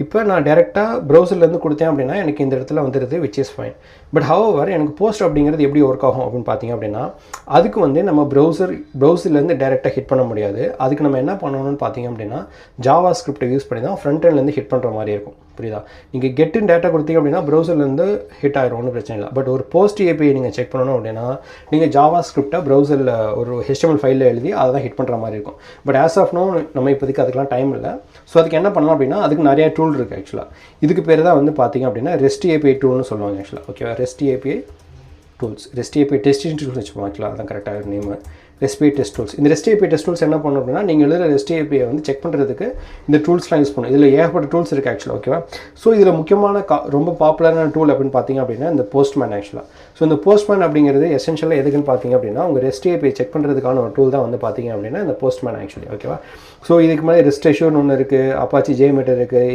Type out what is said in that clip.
இப்போ நான் டேரெக்டாக ப்ரௌசர்லேருந்து கொடுத்தேன் அப்படின்னா எனக்கு இந்த இடத்துல வந்துடுது which is fine. But however எனக்கு போஸ்ட் அப்படிங்கிறது எப்படி ஒர்க் ஆகும் அப்படின்னு பார்த்தீங்க அப்படின்னா அதுக்கு வந்து நம்ம ப்ரௌசர்லேருந்து டேரெக்டாக ஹிட் பண்ண முடியாது. அதுக்கு நம்ம என்ன பண்ணணும்னு பார்த்தீங்க அப்படின்னா ஜாவா ஸ்கிரிப்டை யூஸ் பண்ணி தான் ஃப்ரண்ட் எண்ட்லேருந்து ஹிட் பண்ணுற மாதிரி இருக்கும். புரியுதா? நீங்கள் கெட்டின் டேட்டா கொடுத்தீங்க அப்படின்னா ப்ரௌசர்லேருந்து ஹிட் ஆகிரும், ஒன்றும் பிரச்சனை இல்லை. பட் ஒரு போஸ்ட் ஏபிஐ நீங்கள் செக் பண்ணணும் அப்படின்னா நீங்கள் ஜாவா ஸ்கிரிப்டை ப்ரௌசரில் ஒரு HTML ஃபைலில் எழுதி அதை தான் ஹிட் பண்ணுற மாதிரி இருக்கும். பட் ஆஸ் ஆஃப் நோ நம்ம இப்போதைக்கு அதுக்கெலாம் டைம் இல்லை. ஸோ அதுக்கு என்ன பண்ணலாம் அப்படின்னா அதுக்கு நிறையா டூல் இருக்குது ஆக்சுவலாக. இதுக்கு பேர் தான் வந்து பார்த்தீங்க அப்படின்னா REST API டூல்னு சொல்லுவாங்க ஆக்சுவலாக. ஓகேவா? REST API tools, REST API testing tools வச்சுப்போம் ஆக்சுவலாக, அதான் கரெக்டாக name. REST API test tools. இந்த REST API டெஸ்ட் டூல்ஸ் என்ன பண்ணணும் அப்படின்னா நீங்கள் எழுதுகிற REST API வந்து செக் பண்ணுறதுக்கு இந்த டூல்ஸ்லாம் யூஸ் பண்ணும். இதில் ஏகப்பட்ட டூல்ஸ் இருக்குது ஆக்சுவலாக. ஓகேவா? ஸோ இதில் முக்கியமான ரொம்ப பாப்புலரான டூல் அப்படின்னு பார்த்தீங்க அப்படின்னா இந்த போஸ்ட்மேன் ஆக்சுவலாக. ஸோ இந்த போஸ்ட்மேன் அப்படிங்கிறது எசென்ஷியலாக எதுக்குன்னு பார்த்தீங்க அப்படின்னா உங்கள் REST API செக் பண்ணுறதுக்கான ஒரு டூல் தான் வந்து பார்த்தீங்க அப்படின்னா இந்த போஸ்ட்மேன் ஆக்சுவலி. ஓகேவா? ஸோ இதுக்கு மேலே REST Assured ஒன்று இருக்குது, அப்பாச்சி JMeter இருக்குது,